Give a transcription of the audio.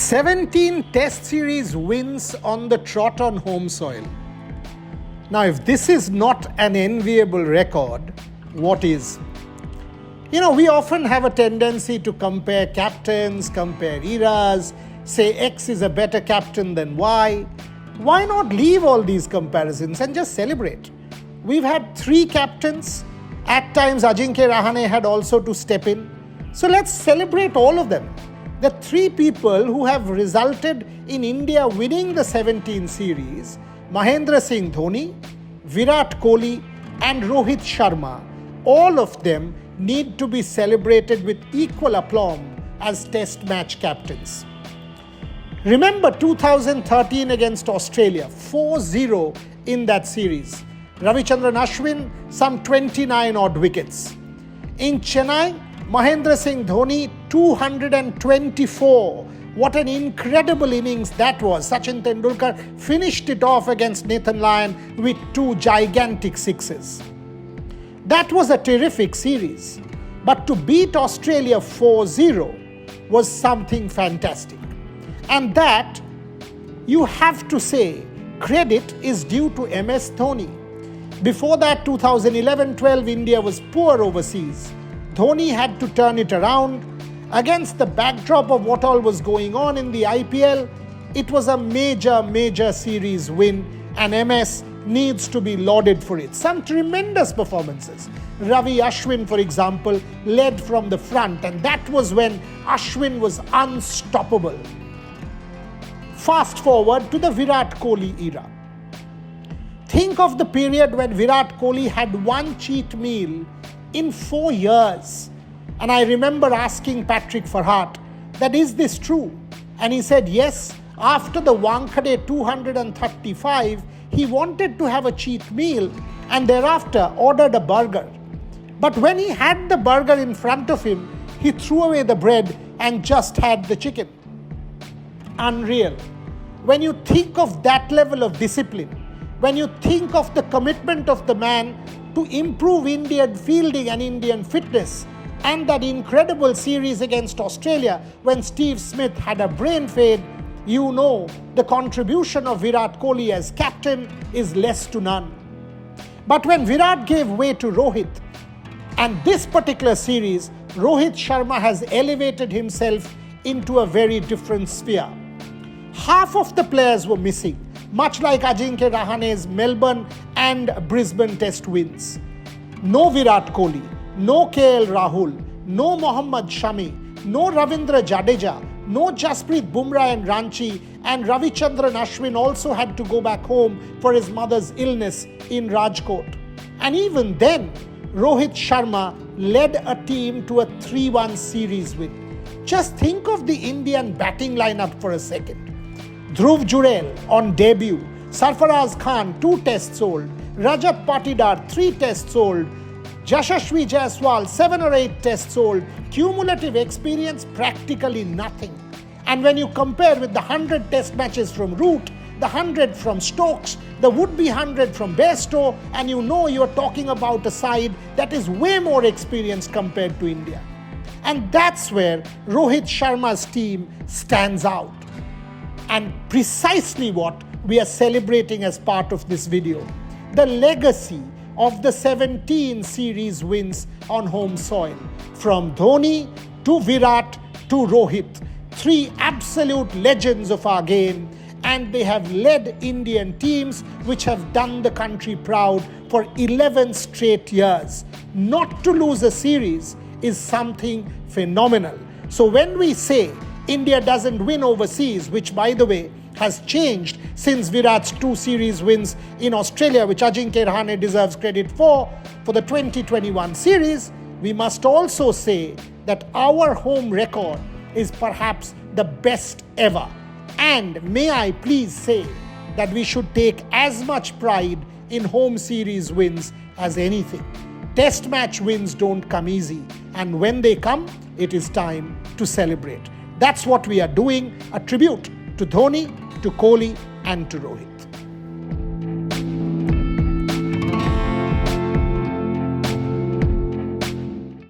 17 Test Series wins on the trot on home soil. Now, if this is not an enviable record, what is? You know, we often have a tendency to compare captains, compare eras, say X is a better captain than Y. Why not leave all these comparisons and just celebrate? We've had 3 captains. At times, Ajinkya Rahane had also to step in. So let's celebrate all of them. The 3 people who have resulted in India winning the 17 series, Mahendra Singh Dhoni, Virat Kohli and Rohit Sharma, all of them need to be celebrated with equal aplomb as test match captains. Remember 2013 against Australia, 4-0 in that series. Ravichandran Ashwin, some 29 odd wickets. In Chennai, Mahendra Singh Dhoni, 224. What an incredible innings that was. Sachin Tendulkar finished it off against Nathan Lyon with 2 gigantic sixes. That was a terrific series. But to beat Australia 4-0 was something fantastic. And that, you have to say, credit is due to MS Dhoni. Before that, 2011-12, India was poor overseas. Dhoni had to turn it around. Against the backdrop of what all was going on in the IPL, it was a major series win, and MS needs to be lauded for it. Some tremendous performances. Ravi Ashwin, for example, led from the front, and that was when Ashwin was unstoppable. Fast forward to the Virat Kohli era. Think of the period when Virat Kohli had 1 cheat meal in 4 years. And I remember asking Patrick Farhat that, is this true? And he said yes. After the Wankhede 235, he wanted to have a cheat meal and thereafter ordered a burger. But when he had the burger in front of him, he threw away the bread and just had the chicken. Unreal. When you think of that level of discipline, when you think of the commitment of the man to improve Indian fielding and Indian fitness, and that incredible series against Australia when Steve Smith had a brain fade, you know the contribution of Virat Kohli as captain is less to none. But when Virat gave way to Rohit, and this particular series, Rohit Sharma has elevated himself into a very different sphere. Half of the players were missing, much like Ajinkya Rahane's Melbourne and Brisbane Test wins. No Virat Kohli, no KL Rahul, no Mohammad Shami, no Ravindra Jadeja, no Jasprit Bumrah and Ranchi, and Ravichandran Ashwin also had to go back home for his mother's illness in Rajkot. And even then, Rohit Sharma led a team to a 3-1 series win. Just think of the Indian batting lineup for a second. Dhruv Jurel on debut, Sarfaraz Khan 2 tests old, Rajat Patidar 3 tests old, Yashasvi Jaiswal 7 or 8 tests old, cumulative experience practically nothing. And when you compare with the 100 test matches from Root, the 100 from Stokes, the would-be 100 from Bairstow, and you know you're talking about a side that is way more experienced compared to India. And that's where Rohit Sharma's team stands out. And precisely what we are celebrating as part of this video. The legacy of the 17 series wins on home soil. From Dhoni to Virat to Rohit. 3 absolute legends of our game. And they have led Indian teams which have done the country proud for 11 straight years. Not to lose a series is something phenomenal. So when we say India doesn't win overseas, which by the way has changed since Virat's 2 series wins in Australia, which Ajinkya Rahane deserves credit for the 2021 series, we must also say that our home record is perhaps the best ever. And may I please say that we should take as much pride in home series wins as anything. Test match wins don't come easy, and when they come, it is time to celebrate. That's what we are doing, a tribute to Dhoni, to Kohli and to Rohit.